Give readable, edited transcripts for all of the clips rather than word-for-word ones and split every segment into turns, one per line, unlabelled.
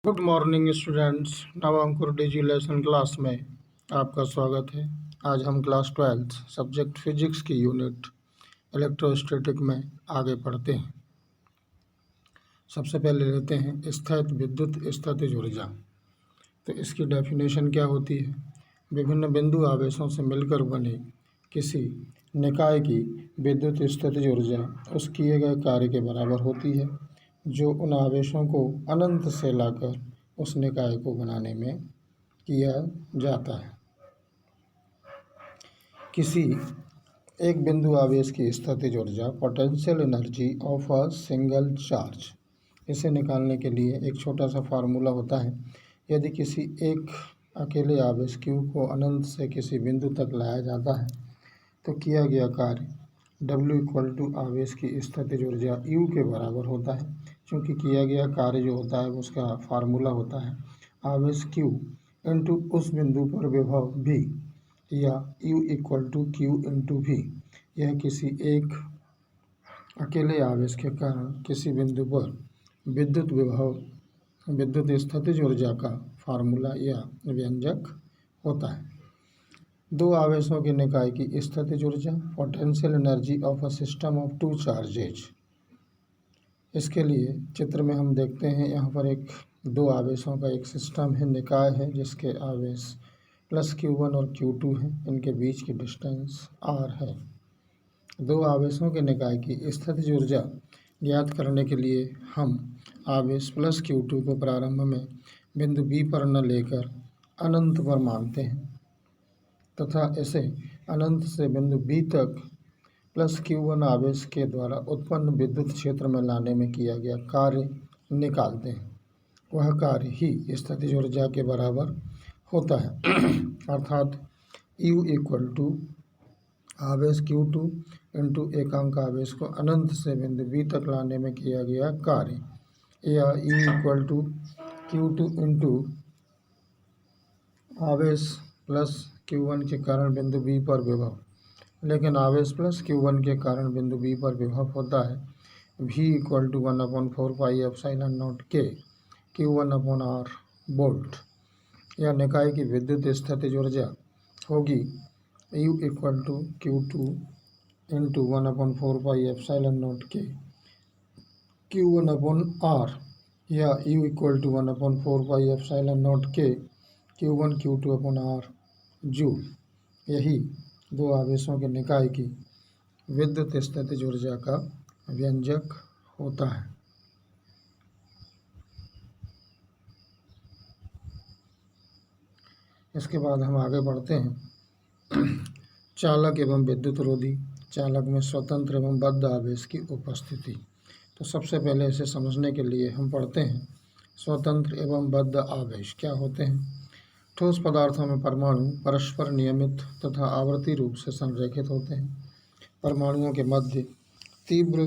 Good morning students. Navankur digi lesson class में आपका स्वागत है। आज हम क्लास 12 सब्जेक्ट फिजिक्स की यूनिट इलेक्ट्रोस्टैटिक में आगे पढ़ते हैं। सबसे पहले लेते हैं स्थित विद्युत स्थितिज ऊर्जा। तो इसकी डेफिनेशन क्या होती है? विभिन्न बिंदु आवेशों से मिलकर बने किसी निकाय की विद्युत स्थितिज ऊर्जा उस किए गए कार्य के बराबर होती है जो उन आवेशों को अनंत से लाकर उस निकाय को बनाने में किया जाता है। किसी एक बिंदु आवेश की स्थितिज ऊर्जा potential energy of a single charge, इसे निकालने के लिए एक छोटा सा फार्मूला होता है। यदि किसी एक अकेले आवेश Q को अनंत से किसी बिंदु तक लाया जाता है तो किया गया कार्य W = आवेश की स्थितिज ऊर्जा U के बराबर होता है। क्योंकि किया गया कार्य जो होता है उसका फार्मूला होता है आवेश Q इंटू उस बिंदु पर विभव V, या U = Q इंटू V। यह किसी एक अकेले आवेश के कारण किसी बिंदु पर विद्युत स्थितिज ऊर्जा का फार्मूला या व्यंजक होता है। दो आवेशों के निकाय की स्थितिज ऊर्जा potential energy of a system of two charges. इसके लिए चित्र में हम देखते हैं, यहाँ पर एक दो आवेशों का एक सिस्टम है, निकाय है जिसके आवेश +Q1 और Q2 है। इनके बीच की डिस्टेंस R है। दो आवेशों के निकाय की स्थितिज ऊर्जा ज्ञात करने के लिए हम आवेश +Q2 को प्रारंभ में बिंदु B पर न लेकर अनंत पर मानते हैं तथा इसे अनंत से बिंदु B तक +Q1 आवेश के द्वारा उत्पन्न विद्युत क्षेत्र में लाने में किया गया कार्य निकालते हैं। वह कार्य ही स्थितिज ऊर्जा के बराबर होता है अर्थात U = आवेश Q2 इंटू एकांक आवेश को अनंत से बिंदु B तक लाने में किया गया कार्य, या U = Q2 इंटू आवेश +Q1 के कारण बिंदु B पर विभव। लेकिन आवेश +Q1 के कारण बिंदु B पर विभव होता है V = 1/4πε0 K Q1/R वोल्ट। यह निकाय की विद्युत स्थितिज ऊर्जा होगी U = Q2 into 1/4πε0 K Q1/R, या U = 1/4πε0 K Q1 Q2/R joule. यही दो आवेशों के निकाय की विद्युत स्थितिज ऊर्जा का व्यंजक होता है। इसके बाद हम आगे बढ़ते हैं चालक एवं विद्युत रोधी। चालक में स्वतंत्र एवं बद्ध आवेश की उपस्थिति। तो सबसे पहले इसे समझने के लिए हम पढ़ते हैं स्वतंत्र एवं बद्ध आवेश क्या होते हैं। ठोस पदार्थों में परमाणु परस्पर नियमित तथा आवर्ती रूप से संरेखित होते हैं। परमाणुओं के मध्य तीव्र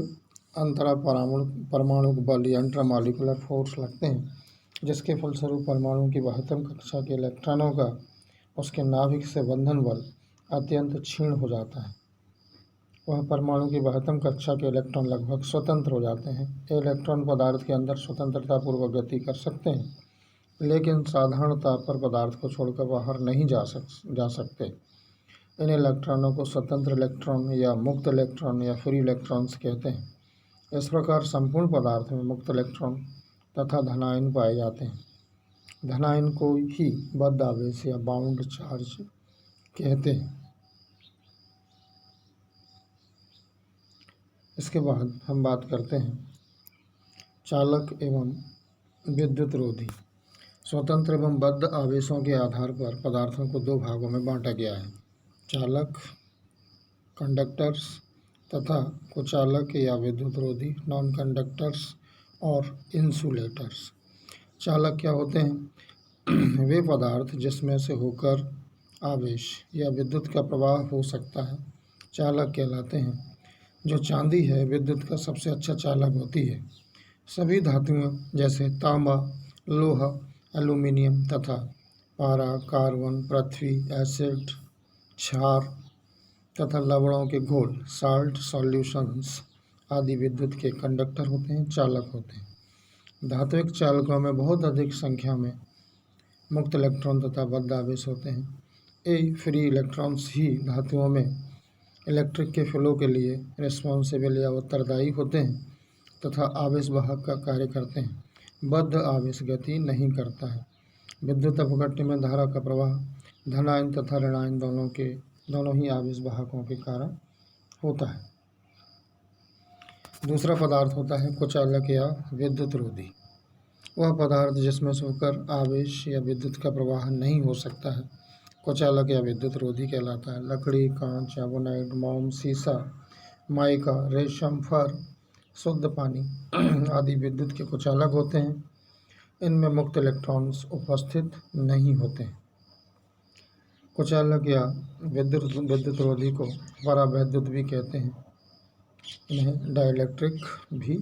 अंतरा परमाणु बल या इंट्रामॉलिक्यूलर फोर्स लगते हैं, जिसके फलस्वरूप परमाणु की महत्तम कक्षा के इलेक्ट्रॉनों का उसके नाभिक से बंधन बल अत्यंत क्षीण हो जाता है। वह परमाणु की महत्तम कक्षा के इलेक्ट्रॉन लगभग स्वतंत्र हो जाते हैं। ये इलेक्ट्रॉन पदार्थ के अंदर स्वतंत्रतापूर्वक गति कर सकते हैं, लेकिन साधारणतः पर पदार्थ को छोड़कर बाहर नहीं जा सकते। इन इलेक्ट्रॉनों को स्वतंत्र इलेक्ट्रॉन या मुक्त इलेक्ट्रॉन या फ्री इलेक्ट्रॉन्स कहते हैं। इस प्रकार संपूर्ण पदार्थ में मुक्त इलेक्ट्रॉन तथा धनायन पाए जाते हैं। धनायन को ही बद्ध आवेश या बाउंड चार्ज कहते हैं। इसके बाद हम बात करते हैं चालक एवं विद्युत रोधी। स्वतंत्र एवं बद्ध आवेशों के आधार पर पदार्थों को दो भागों में बांटा गया है, चालक कंडक्टर्स तथा कुचालक या विद्युत रोधी नॉन कंडक्टर्स और इंसुलेटर्स। चालक क्या होते हैं? वे पदार्थ जिसमें से होकर आवेश या विद्युत का प्रवाह हो सकता है चालक कहलाते हैं। जो चांदी है विद्युत का सबसे अच्छा चालक होती है। सभी धातुओं जैसे तांबा, लोहा, एल्यूमिनियम तथा पारा, कार्बन, पृथ्वी, एसिड, क्षार तथा लवणों के घोल साल्ट सॉल्यूशंस आदि विद्युत के कंडक्टर होते हैं, चालक होते हैं। धात्विक चालकों में बहुत अधिक संख्या में मुक्त इलेक्ट्रॉन तथा बद्ध आवेश होते हैं। ये फ्री इलेक्ट्रॉन्स ही धातुओं में इलेक्ट्रिक के फ्लो के लिए रिस्पॉन्सिबल या उत्तरदायी होते हैं तथा आवेश वाहक का कार्य करते हैं। बद्ध आवेश गति नहीं करता है। विद्युत अपघट्य में धारा का प्रवाह धनायन तथा ऋणायन दोनों ही आवेश वाहकों के कारण होता है। दूसरा पदार्थ होता है कुचालक या विद्युत रोधी। वह पदार्थ जिसमें से होकर आवेश या विद्युत का प्रवाह नहीं हो सकता है कुचालक या विद्युत रोधी कहलाता है। लकड़ी, कांच, एवोनाइट, मोम, सीसा, माइका, रेशम, फर, शुद्ध पानी आदि विद्युत के कुचालक होते हैं। इनमें मुक्त इलेक्ट्रॉन्स उपस्थित नहीं होते हैं। कुचालक या विद्युत रोधी को परावैद्युत भी कहते हैं। इन्हें डाइलेक्ट्रिक भी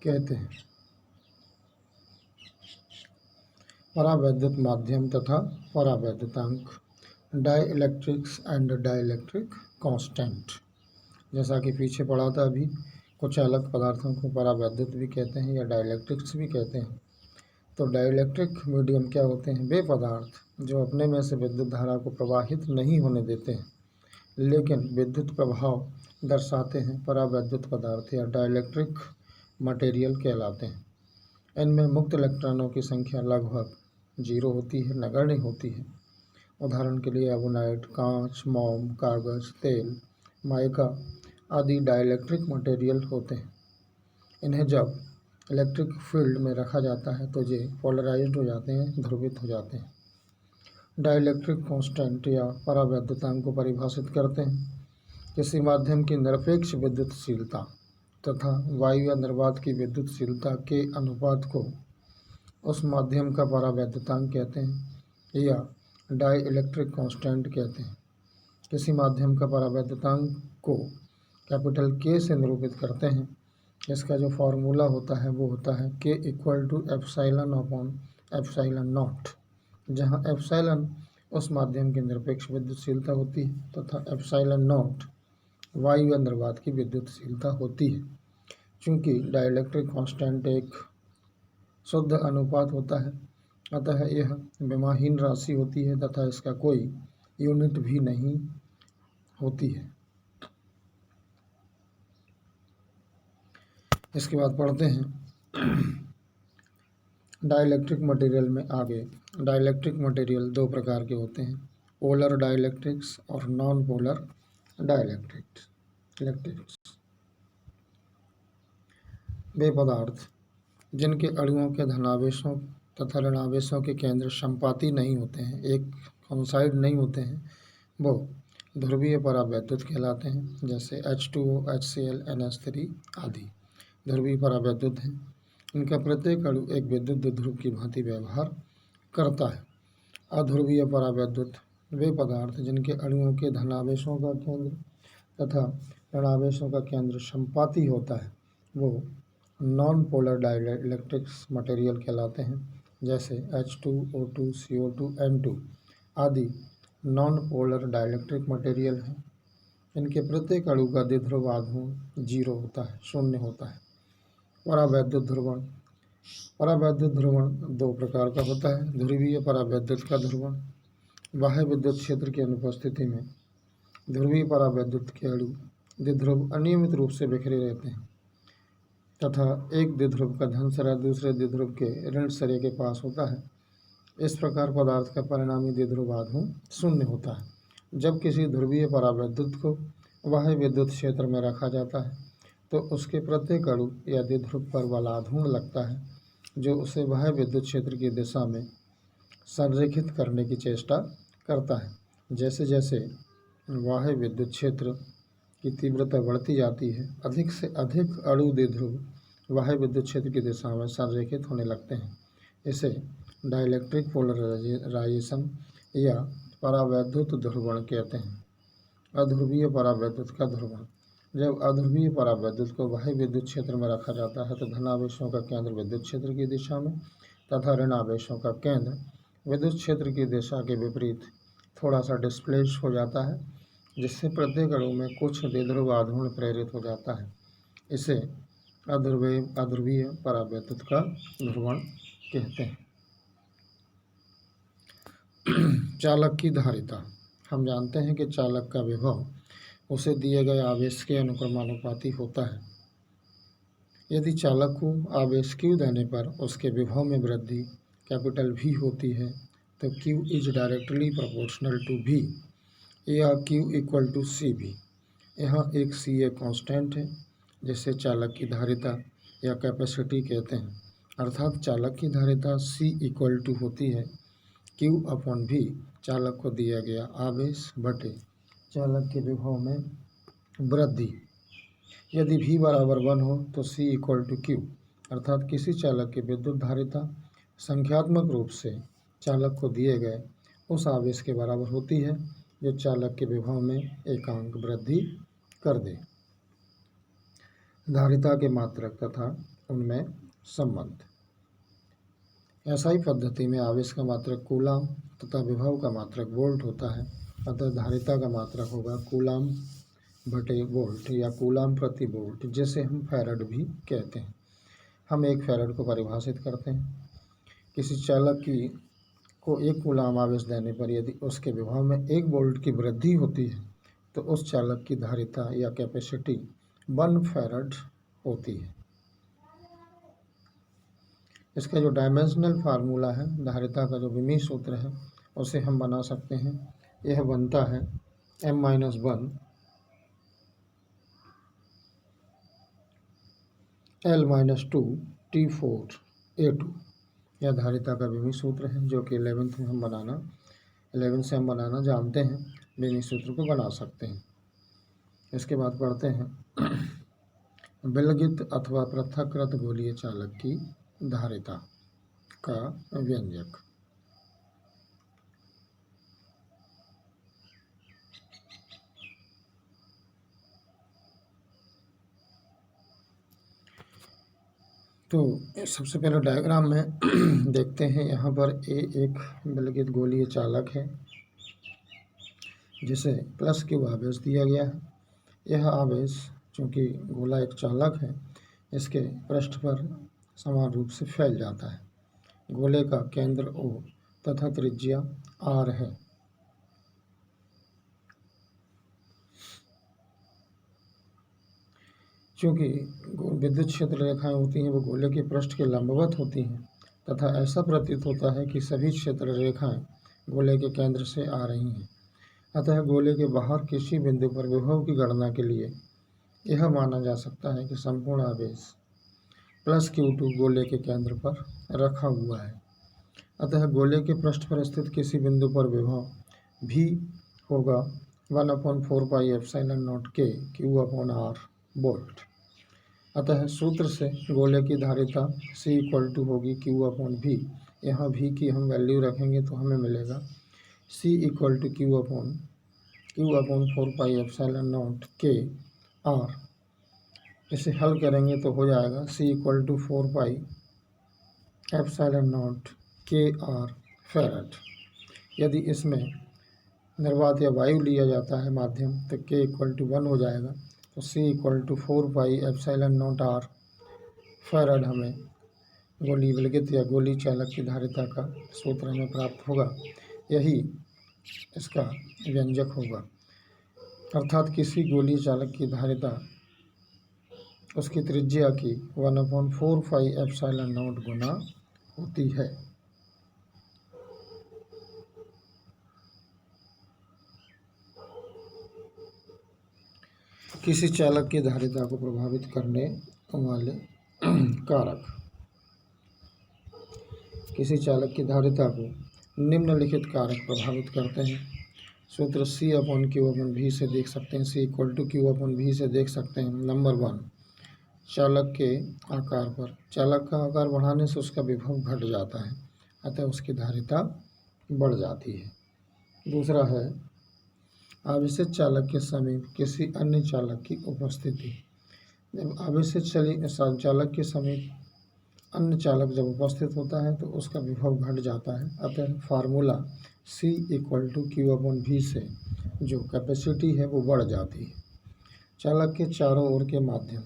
कहते हैं। परावैद्युत माध्यम तथा परावैद्युतांक, डाइलेक्ट्रिक्स एंड डाइलेक्ट्रिक कांस्टेंट। जैसा कि पीछे पढ़ा था अभी, कुचालक पदार्थों को परावैद्युत भी कहते हैं या डाइलेक्ट्रिक्स भी कहते हैं। तो डाइलेक्ट्रिक मीडियम क्या होते हैं? वे पदार्थ जो अपने में से विद्युत धारा को प्रवाहित नहीं होने देते हैं लेकिन विद्युत प्रभाव दर्शाते हैं, परावैद्युत पदार्थ या डाइलेक्ट्रिक मटेरियल कहलाते हैं। इनमें मुक्त इलेक्ट्रॉनों की संख्या लगभग 0 होती है, नगण्य होती है। उदाहरण के लिए एवोनाइट, कांच, मोम, कागज, तेल, माइका आदि डाइलेक्ट्रिक मटेरियल होते हैं। इन्हें जब इलेक्ट्रिक फील्ड में रखा जाता है तो ये पोलराइज्ड हो जाते हैं, ध्रुवित हो जाते हैं। डाइलेक्ट्रिक कांस्टेंट या परावैद्युतांक को परिभाषित करते हैं किसी माध्यम की निरपेक्ष विद्युतशीलता तथा वायु या निर्वात की विद्युतशीलता के अनुपात को उस माध्यम का परावैद्युतांक कहते हैं या डाइलेक्ट्रिक कांस्टेंट कहते हैं। किसी माध्यम का परावैद्युतांक को कैपिटल K से निरूपित करते हैं। इसका जो फॉर्मूला होता है वो होता है K = epsilon upon epsilon not, जहाँ एप्सिलॉन उस माध्यम की निरपेक्ष विद्युतशीलता होती है तथा एप्सिलॉन नॉट वायु या निर्वात की विद्युतशीलता होती है। चूँकि डाइलेक्ट्रिक कांस्टेंट एक शुद्ध अनुपात होता है अतः यह विमाहीन राशि होती है तथा इसका कोई यूनिट भी नहीं होती है। इसके बाद पढ़ते हैं डाइलेक्ट्रिक मटेरियल में आगे। डाइलेक्ट्रिक मटेरियल 2 प्रकार के होते हैं, पोलर डाइलेक्ट्रिक्स और नॉन पोलर डाइलेक्ट्रिक्स। वे पदार्थ जिनके अणुओं के धनावेशों तथा ऋणावेशों के केंद्र संपाती नहीं होते हैं, एक कॉन्साइड नहीं होते हैं, वो ध्रुवीय परावैद्युत कहलाते हैं। जैसे H2O, HCl, NH3 आदि ध्रुवीय परावैद्युत हैं। इनका प्रत्येक अणु एक विद्युत द्विध्रुव की भांति व्यवहार करता है। अध्रुवीय परावैद्युत वे पदार्थ जिनके अणुओं के धनावेशों का केंद्र तथा ऋणावेशों का केंद्र संपाती होता है, वो नॉन पोलर डाइलेक्ट्रिक्स मटेरियल कहलाते हैं। जैसे H2O2, CO2, N2 आदि नॉन पोलर डाइलेक्ट्रिक मटेरियल हैं। इनके प्रत्येक अणु का द्विध्रुव आघूर्ण 0 होता है, 0 होता है। परावैद्युत ध्रुवण। परावैद्युत ध्रुवण 2 प्रकार का होता है, ध्रुवीय परावैद्युत का ध्रुवण। बाह्य विद्युत क्षेत्र की अनुपस्थिति में ध्रुवीय परावैद्युत के अणु द्विध्रुव अनियमित रूप से बिखरे रहते हैं तथा एक द्विध्रुव का धन सिरा दूसरे द्विध्रुव के ऋण सिरे के पास होता है। इस प्रकार पदार्थ का परिणामी द्विध्रुव आघूर्ण 0 होता है। जब किसी ध्रुवीय परावैद्युत को बाह्य विद्युत क्षेत्र में रखा जाता है तो उसके प्रत्येक अणु या द्विध्रुव पर बल आघूर्ण लगता है जो उसे बाह्य विद्युत क्षेत्र की दिशा में संरेखित करने की चेष्टा करता है। जैसे जैसे बाह्य विद्युत क्षेत्र की तीव्रता बढ़ती जाती है, अधिक से अधिक अणु द्विध्रुव बाह्य विद्युत क्षेत्र की दिशा में संरेखित होने लगते हैं। इसे डाइलेक्ट्रिक पोलराइजेशन या परावैद्युत ध्रुवण कहते हैं। अध्रुवीय परावैद्युत का ध्रुवण। जब अध्रुवीय परावैद्युत को बाह्य विद्युत क्षेत्र में रखा जाता है तो धनावेशों का केंद्र विद्युत क्षेत्र की दिशा में तथा ऋणावेशों का केंद्र विद्युत क्षेत्र की दिशा के विपरीत थोड़ा सा डिस्प्लेस हो जाता है, जिससे प्रत्येक अणु में कुछ द्विध्रुव आघूर्ण प्रेरित हो जाता है। इसे अध्रुवीय परावैद्युत का ध्रुवण कहते हैं। चालक की धारिता। हम जानते हैं कि चालक का विभव उसे दिए गए आवेश के अनुक्रमानुपाती होता है। यदि चालक को आवेश Q देने पर उसके विभव में वृद्धि कैपिटल V होती है तो Q is directly proportional to V या Q इक्वल टू CV। यहाँ एक C एक कांस्टेंट है जिसे चालक की धारिता या कैपेसिटी कहते हैं, अर्थात चालक की धारिता C इक्वल टू होती है Q अपॉन V, चालक को दिया गया आवेश बटे चालक के विभव में वृद्धि। यदि V बराबर 1 हो तो C इक्वल टू Q, अर्थात किसी चालक की विद्युत धारिता संख्यात्मक रूप से चालक को दिए गए उस आवेश के बराबर होती है जो चालक के विभव में एकांक वृद्धि कर दे। धारिता के मात्रक तथा उनमें संबंध। ऐसा ही पद्धति में आवेश का मात्रक कूलाम तथा विभव का मात्रक वोल्ट होता है, अतः धारिता का मात्रक होगा कूलाम बटे वोल्ट या कूलाम प्रति वोल्ट, जिसे हम फैराड भी कहते हैं। हम एक फैराड को परिभाषित करते हैं। किसी चालक को 1 कूलाम आवेश देने पर यदि उसके विभव में 1 वोल्ट की वृद्धि होती है तो उस चालक की धारिता या कैपेसिटी 1 फैराड होती है। इसका जो डायमेंशनल फार्मूला है, धारिता का जो विमीय सूत्र है, उसे हम बना सकते हैं। यह बनता है m-1 L-2 T4A2। यह धारिता का विमीय सूत्र है जो कि 11th से हम बनाना जानते हैं, विमीय सूत्र को बना सकते हैं। इसके बाद पढ़ते हैं विलगित अथवा पृथक्कृत गोलीय चालक की धारिता का व्यंजक। तो सबसे पहले डायग्राम में देखते हैं। यहाँ पर A एक विलगित गोलीय चालक है जिसे +Q आवेश दिया गया है। यह आवेश चूँकि गोला एक चालक है, इसके पृष्ठ पर समान रूप से फैल जाता है। गोले का केंद्र O तथा त्रिज्या R है। चूँकि विद्युत क्षेत्र रेखाएं होती हैं वो गोले के पृष्ठ के लंबवत होती हैं तथा ऐसा प्रतीत होता है कि सभी क्षेत्र रेखाएं गोले के केंद्र से आ रही हैं, अतः गोले के बाहर किसी बिंदु पर विभव की गणना के लिए यह माना जा सकता है कि संपूर्ण आवेश +Q2 गोले के केंद्र पर रखा हुआ है। अतः गोले के पृष्ठ पर स्थित किसी बिंदु पर विभव भी होगा 1/4πε0 K Q/R वोल्ट। अतः सूत्र से गोले की धारिता C इक्वल टू होगी Q/V। यहाँ V की हम वैल्यू रखेंगे तो हमें मिलेगा C equal to Q/4πε0 K R। इसे हल करेंगे तो हो जाएगा C equal to 4πε0 K R farad. यदि इसमें निर्वात या वायु लिया जाता है माध्यम तो K इक्वल टू 1 हो जाएगा, तो C equal to 4πε0 R farad हमें गोली विलगित या गोली चालक की धारिता का सूत्र हमें प्राप्त होगा। यही इसका व्यंजक होगा, अर्थात किसी गोली चालक की धारिता उसकी त्रिज्या की 1/4πε0 गुना होती है। किसी चालक की धारिता को प्रभावित करने वाले कारक। किसी चालक की धारिता को निम्नलिखित कारक प्रभावित करते हैं। सूत्र C/Q/V से देख सकते हैं। C इक्वल टू Q/V से देख सकते हैं। नंबर 1, चालक के आकार पर। चालक का आकार बढ़ाने से उसका विभव घट जाता है, अतः उसकी धारिता बढ़ जाती है। दूसरा है आवेशित चालक के समीप किसी अन्य चालक की उपस्थिति। जब आवेशित चालक के समीप अन्य चालक जब उपस्थित होता है तो उसका विभव घट जाता है, अतः formula C equal to Q/V से जो कैपेसिटी है वो बढ़ जाती है। चालक के चारों ओर के माध्यम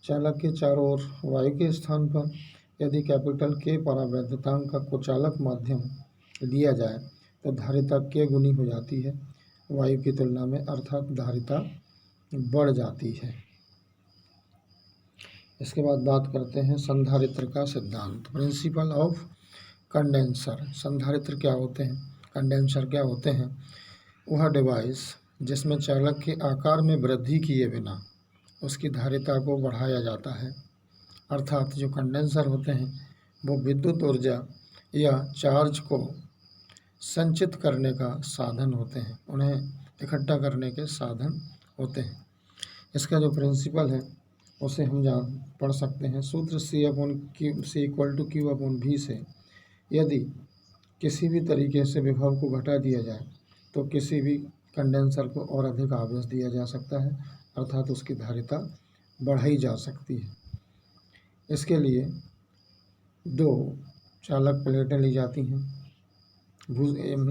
चालक के चारों ओर वायु के स्थान पर यदि कैपिटल के परावैद्युतांक को चालक माध्यम लिया जाए तो धारिता के गुनी हो जाती है वायु की तुलना में, अर्थात धारिता बढ़ जाती है। इसके बाद बात करते हैं संधारित्र का सिद्धांत, प्रिंसिपल ऑफ कंडेंसर। संधारित्र क्या होते हैं, कंडेंसर क्या होते हैं? वह डिवाइस जिसमें चालक के आकार में वृद्धि किए बिना उसकी धारिता को बढ़ाया जाता है, अर्थात जो कंडेंसर होते हैं वो विद्युत ऊर्जा या चार्ज को संचित करने का साधन होते हैं, उन्हें इकट्ठा करने के साधन होते हैं। इसका जो प्रिंसिपल है उसे हम पढ़ सकते हैं, सूत्र C/Q से यदि किसी भी तरीके से विभव को घटा दिया जाए तो किसी भी कंडेंसर को और अधिक आवेश दिया जा सकता है, अर्थात उसकी धारिता बढ़ाई जा सकती है। इसके लिए दो चालक प्लेटें ली जाती हैं,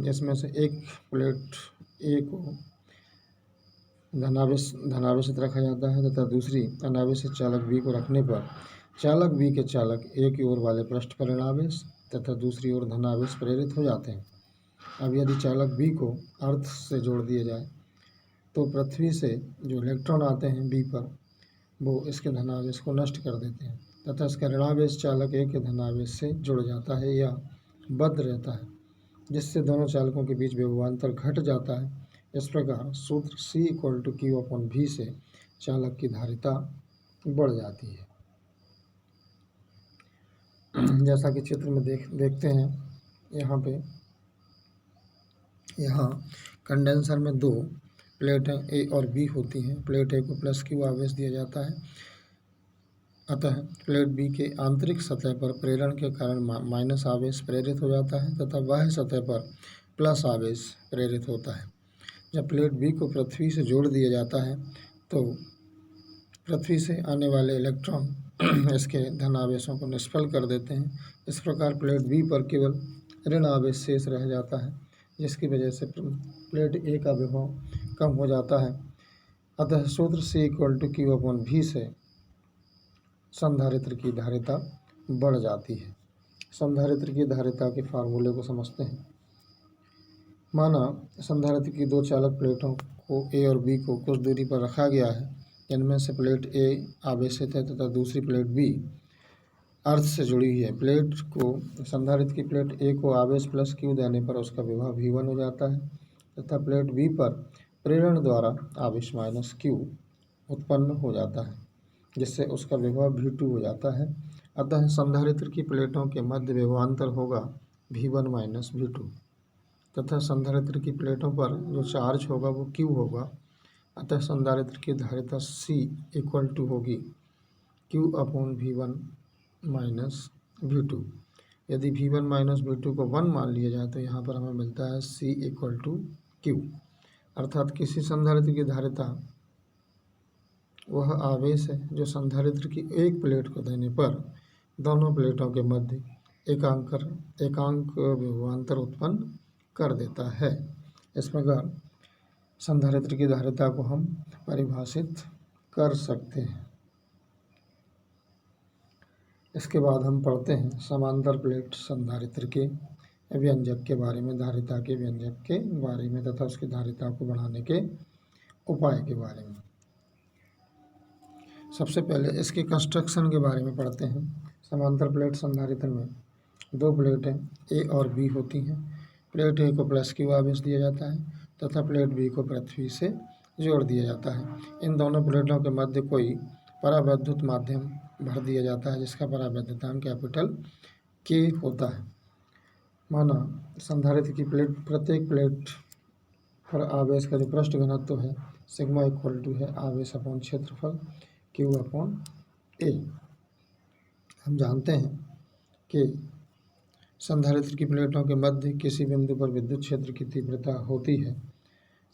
इसमें से एक प्लेट ए को धनावेशित रखा जाता है तथा दूसरी अनावेशित चालक बी को रखने पर चालक बी के चालक ए की ओर वाले पृष्ठ पर ऋणावेश तथा दूसरी ओर धनावेश प्रेरित हो जाते हैं। अब यदि चालक बी को अर्थ से जोड़ दिया जाए तो पृथ्वी से जो इलेक्ट्रॉन आते हैं बी पर वो इसके धनावेश को नष्ट कर देते हैं तथा इसका ऋणावेश चालक ए के धनावेश से जुड़ जाता है या बद्ध रहता है, जिससे दोनों चालकों के बीच विभवांतर घट जाता है। इस प्रकार सूत्र C/Q/V से चालक की धारिता बढ़ जाती है। जैसा कि चित्र में देखते हैं यहाँ पे, यहाँ कंडेंसर में दो प्लेटें ए और बी होती हैं। प्लेट ए को +Q आवेश दिया जाता है, अतः प्लेट बी के आंतरिक सतह पर प्रेरण के कारण माइनस आवेश प्रेरित हो जाता है तथा बाह्य सतह पर प्लस आवेश प्रेरित होता है। जब प्लेट बी को पृथ्वी से जोड़ दिया जाता है तो पृथ्वी से आने वाले इलेक्ट्रॉन इसके धन आवेशों को निष्फल कर देते हैं। इस प्रकार प्लेट बी पर केवल ऋण आवेश शेष रह जाता है, जिसकी वजह से प्लेट ए का विभव कम हो जाता है। अतः सूत्र C/Q/V से संधारित्र की धारिता बढ़ जाती है। संधारित्र की धारिता के फार्मूले को समझते हैं। माना संधारित्र की दो चालक प्लेटों को ए और बी को कुछ दूरी पर रखा गया है, इनमें से प्लेट ए आवेशित है तथा दूसरी प्लेट बी अर्थ से जुड़ी हुई है। प्लेट को संधारित्र की प्लेट ए को आवेश +Q देने पर उसका विभव V1 हो जाता है तथा प्लेट बी पर प्रेरण द्वारा आवेश -Q उत्पन्न हो जाता है, जिससे उसका विभव V2 हो जाता है। अतः संधारित्र की प्लेटों के मध्य विभवांतर होगा V1 - V2 तथा संधारित्र की प्लेटों पर जो चार्ज होगा वो Q होगा। अतः संधारित्र की धारिता C होगी Q/V1 - V2। यदि V1 - V2 को 1 मान लिया जाए तो यहाँ पर हमें मिलता है C/Q, अर्थात किसी संधारित्र की धारिता वह आवेश है जो संधारित्र की एक प्लेट को देने पर दोनों प्लेटों के मध्य एकांक विभवांतर उत्पन्न कर देता है। इस प्रकार संधारित्र की धारिता को हम परिभाषित कर सकते हैं। इसके बाद हम पढ़ते हैं समांतर प्लेट संधारित्र के व्यंजक के बारे में, धारिता के व्यंजक के बारे में तथा उसकी धारिता को बढ़ाने के उपाय के बारे में। सबसे पहले इसके कंस्ट्रक्शन के बारे में पढ़ते हैं। समांतर प्लेट संधारित्र में दो प्लेटें ए और बी होती हैं। प्लेट ए को +Q आवेश दिया जाता है तथा प्लेट बी को पृथ्वी से जोड़ दिया जाता है। इन दोनों प्लेटों के मध्य कोई परावैद्युत माध्यम भर दिया जाता है जिसका परावैद्युतांक K होता है। माना संधारित्र की प्रत्येक प्लेट पर आवेश का जो पृष्ठ घनत्व है सिग्मा है आवेश/क्षेत्रफल Q/A। हम जानते हैं कि संधारित्र की प्लेटों के मध्य किसी बिंदु पर विद्युत क्षेत्र की तीव्रता होती है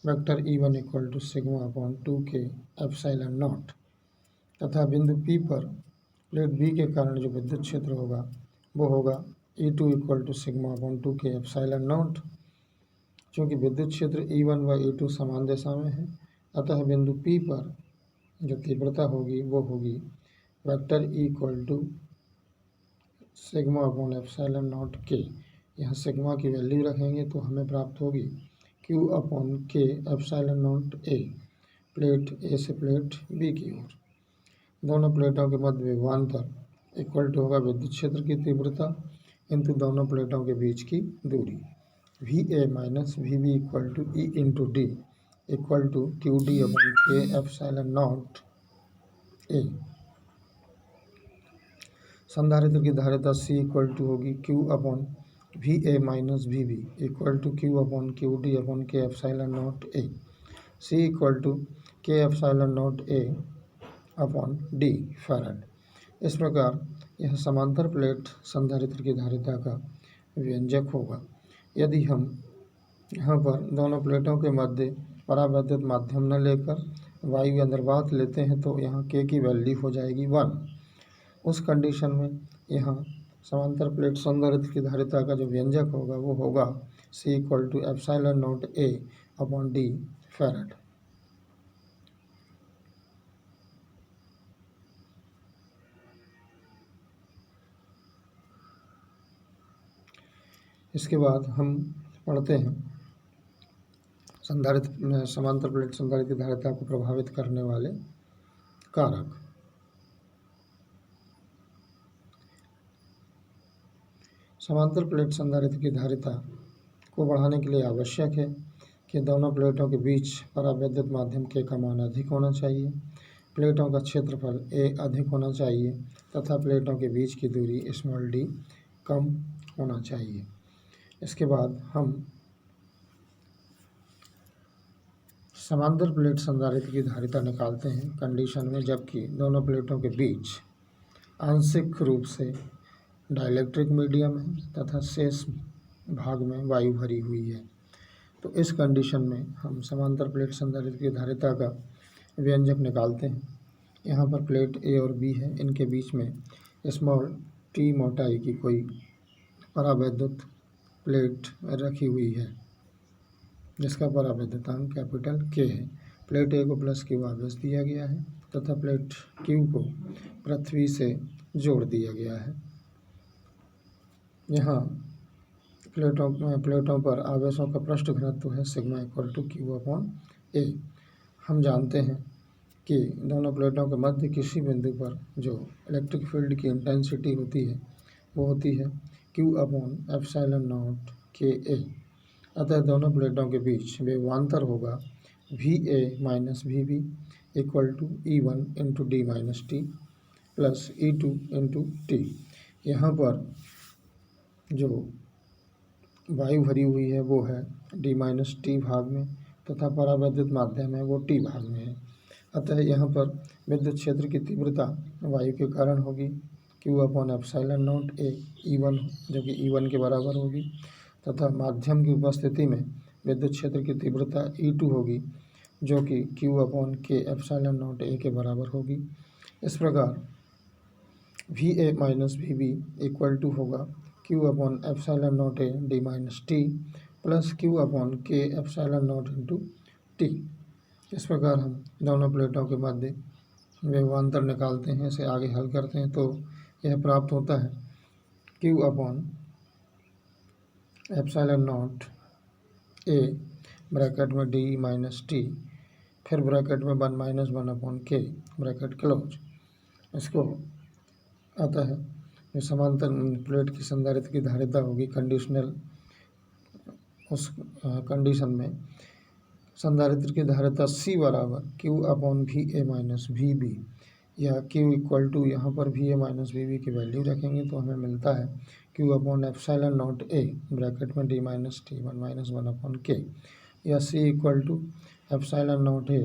वेक्टर E1 = σ/2K ε0 तथा बिंदु P पर प्लेट बी के कारण जो विद्युत क्षेत्र होगा वो होगा E2 = σ/2K ε0। चूँकि विद्युत क्षेत्र E1 व E2 समान दिशा में है, अतः बिंदु P पर जो तीव्रता होगी वो होगी vector e equal to sigma upon epsilon naught k. यहाँ सिग्मा की वैल्यू रखेंगे तो हमें प्राप्त होगी Q upon K epsilon naught ए, प्लेट ए से प्लेट बी की ओर। दोनों प्लेटों के मध्य विभवांतर इक्वल टू होगा विद्युत क्षेत्र की तीव्रता इंटू दोनों प्लेटों के बीच की दूरी। V A minus we B equal to E into D equal to Q D upon K epsilon naught A. संधारित्र की धारिता C इक्वल टू होगी Q upon V A minus we B equal to Q upon Q D upon K epsilon naught A. C equal to K epsilon naught A upon D farad. इस प्रकार यह समांतर plate संधारित्र की धारिता का व्यंजक होगा। यदि हम यहाँ पर दोनों प्लेटों के मध्य परावैद्युत माध्यम न लेकर वायु अंतर्वात लेते हैं तो यहाँ K की वैल्यू हो जाएगी 1। उस कंडीशन में यहाँ समांतर प्लेट संधारित्र की धारिता का जो व्यंजक होगा वो होगा C equal to epsilon naught A upon D farad. इसके बाद हम पढ़ते हैं संधारित्र समांतर प्लेट संधारित्र की धारिता को प्रभावित करने वाले कारक। समांतर प्लेट संधारित्र की धारिता को बढ़ाने के लिए आवश्यक है कि दोनों प्लेटों के बीच परावैद्युत माध्यम के का मान अधिक होना चाहिए, प्लेटों का क्षेत्रफल A अधिक होना चाहिए तथा प्लेटों के बीच की दूरी स्मॉल d कम होना चाहिए। इसके बाद हम समांतर प्लेट संधारित्र की धारिता निकालते हैं कंडीशन में जबकि दोनों प्लेटों के बीच आंशिक रूप से डाइलेक्ट्रिक मीडियम है तथा शेष भाग में वायु भरी हुई है। तो इस कंडीशन में हम समांतर प्लेट संधारित्र की धारिता का व्यंजक निकालते हैं। यहाँ पर प्लेट ए और बी है, इनके बीच में स्मॉल टी मोटाई की कोई परावैद्युत प्लेट रखी हुई है जिसका परावैद्युतांक कैपिटल के है। प्लेट ए को प्लस क्यू आवेश दिया गया है तथा प्लेट क्यू को पृथ्वी से जोड़ दिया गया है। यहाँ प्लेटों पर आवेशों का पृष्ठ घनत्व है sigma equal to Q upon A. हम जानते हैं कि दोनों प्लेटों के मध्य किसी बिंदु पर जो इलेक्ट्रिक फील्ड की इंटेंसिटी होती है वो होती है क्यू अपॉन एप्सिलॉन नॉट के ए। अतः दोनों प्लेटों के बीच विभवांतर होगा v A minus we B equal to e one into d minus T plus e two into t. यहाँ पर जो वायु भरी हुई है वो है डी माइनस टी भाग में तथा परावैद्युत माध्यम है वो टी भाग में है। अतः यहाँ पर विद्युत क्षेत्र की तीव्रता वायु के कारण होगी क्यू अपॉन एप्सिलॉन नॉट ए ई वन जो कि ई वन के बराबर होगी तथा माध्यम की उपस्थिति में विद्युत क्षेत्र की तीव्रता ई टू होगी जो कि Q upon K epsilon naught A के बराबर होगी। इस प्रकार V A minus we B equal to होगा Q upon epsilon naught A D minus T plus Q upon K epsilon naught into T. इस प्रकार हम दोनों प्लेटों के मध्य विभवांतर निकालते हैं, इसे आगे हल करते हैं तो यह प्राप्त होता है Q upon epsilon naught A bracket में डी माइनस टी फिर ब्रैकेट में 1 माइनस 1 अपॉन के ब्रैकेट क्लोज। इसको अतः ये समांतर प्लेट की संधारित्र की धारिता होगी कंडीशनल। उस कंडीशन में संधारित्र की धारिता C बराबर Q upon V A minus we B या क्यू इक्वल टू यहाँ पर V A minus we B की वैल्यू रखेंगे तो हमें मिलता है Q upon epsilon naught A bracket में D minus T 1 minus 1 upon K या C equal to epsilon naught A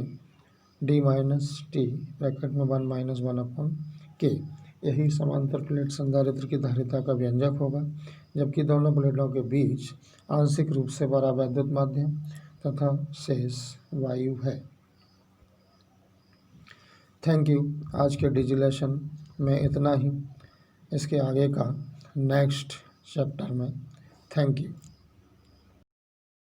D minus T bracket में 1 माइनस 1 अपॉन के। यही समांतर प्लेट संधारित्र की धारिता का व्यंजक होगा जबकि दोनों प्लेटों के बीच आंशिक रूप से परावैद्युत माध्यम तथा शेष वायु है। Thank you. आज के डिजिलेशन में इतना ही। इसके आगे का नेक्स्ट चैप्टर में। Thank you.